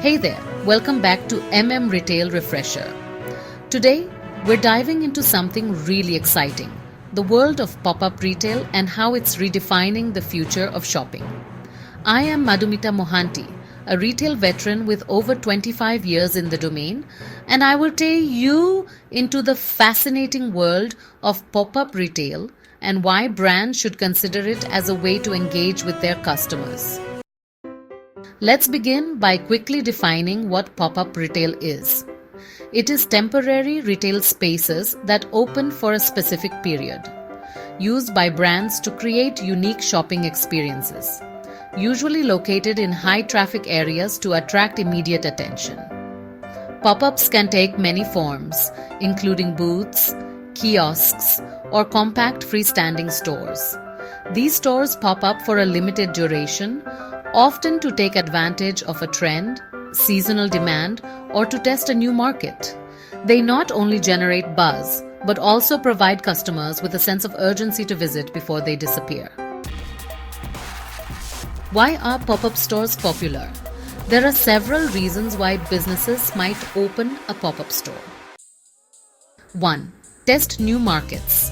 Hey there, welcome back to Retail Refresher. Today, we're diving into something really exciting, the world of pop-up retail and how it's redefining the future of shopping. I am Madhumita Mohanty, a retail veteran with over 25 years in the domain, and I will take you into the fascinating world of pop-up retail and why brands should consider it as a way to engage with their customers. Let's begin by quickly defining what pop-up retail is. It is temporary retail spaces that open for a specific period, used by brands to create unique shopping experiences, usually located in high-traffic areas to attract immediate attention. Pop-ups can take many forms, including booths, kiosks, or compact freestanding stores. These stores pop up for a limited duration, often to take advantage of a trend, seasonal demand, or to test a new market. They not only generate buzz, but also provide customers with a sense of urgency to visit before they disappear. Why are pop-up stores popular? There are several reasons why businesses might open a pop-up store. 1. Test new markets.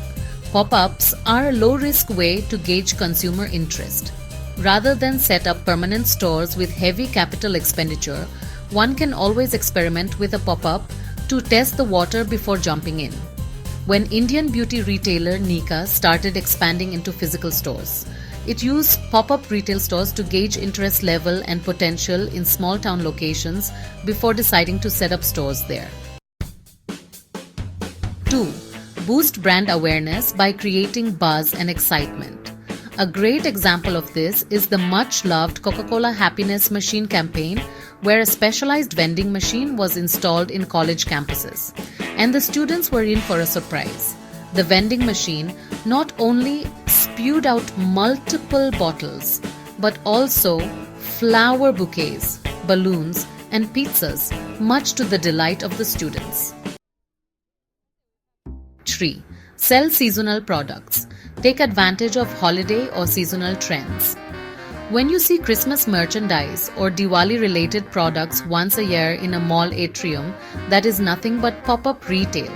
Pop-ups are a low-risk way to gauge consumer interest. Rather than set up permanent stores with heavy capital expenditure, one can always experiment with a pop-up to test the water before jumping in. When Indian beauty retailer Nykaa started expanding into physical stores, it used pop-up retail stores to gauge interest level and potential in small-town locations before deciding to set up stores there. 2. Boost brand awareness by creating buzz and excitement. A great example of this is the much-loved Coca-Cola Happiness Machine campaign, where a specialized vending machine was installed in college campuses, and the students were in for a surprise. The vending machine not only spewed out multiple bottles, but also flower bouquets, balloons, and pizzas, much to the delight of the students. 3. Sell seasonal products. Take advantage of holiday or seasonal trends. When you see Christmas merchandise or Diwali-related products once a year in a mall atrium, that is nothing but pop-up retail.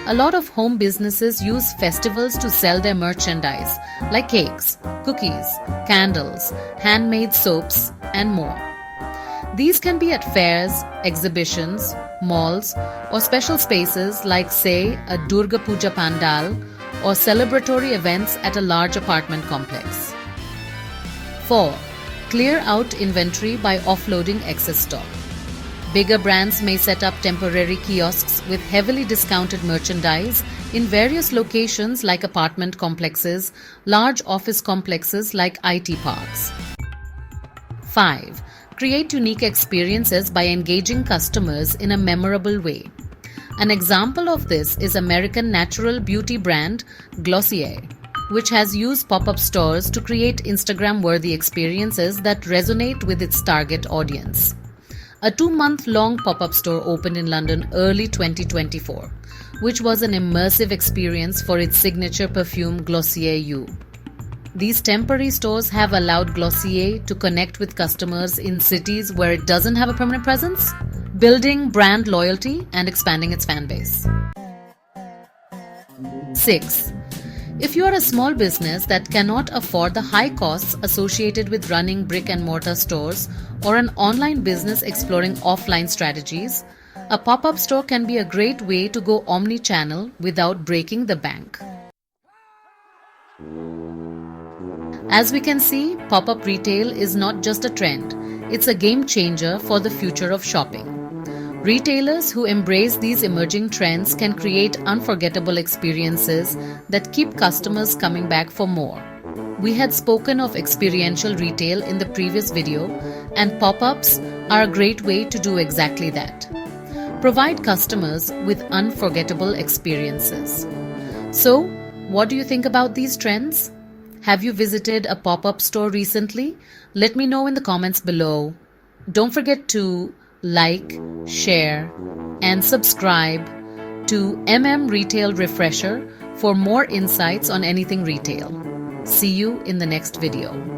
A lot of home businesses use festivals to sell their merchandise, like cakes, cookies, candles, handmade soaps, and more. These can be at fairs, exhibitions, malls, or special spaces like, say, a Durga Puja pandal or celebratory events at a large apartment complex. 4. Clear out inventory by offloading excess stock. Bigger brands may set up temporary kiosks with heavily discounted merchandise in various locations like apartment complexes, large office complexes like IT parks. 5. Create unique experiences by engaging customers in a memorable way. An example of this is American natural beauty brand Glossier, which has used pop-up stores to create Instagram-worthy experiences that resonate with its target audience. A 2-month-long pop-up store opened in London early 2024, which was an immersive experience for its signature perfume Glossier You. These temporary stores have allowed Glossier to connect with customers in cities where it doesn't have a permanent presence, building brand loyalty and expanding its fan base. 6. If you are a small business that cannot afford the high costs associated with running brick-and-mortar stores or an online business exploring offline strategies, a pop-up store can be a great way to go omni-channel without breaking the bank. As we can see, pop-up retail is not just a trend, it's a game changer for the future of shopping. Retailers who embrace these emerging trends can create unforgettable experiences that keep customers coming back for more. We had spoken of experiential retail in the previous video, and pop-ups are a great way to do exactly that. Provide customers with unforgettable experiences. So, what do you think about these trends? Have you visited a pop-up store recently? Let me know in the comments below. Don't forget to like, share, and subscribe to Retail Refresher for more insights on anything retail. See you in the next video.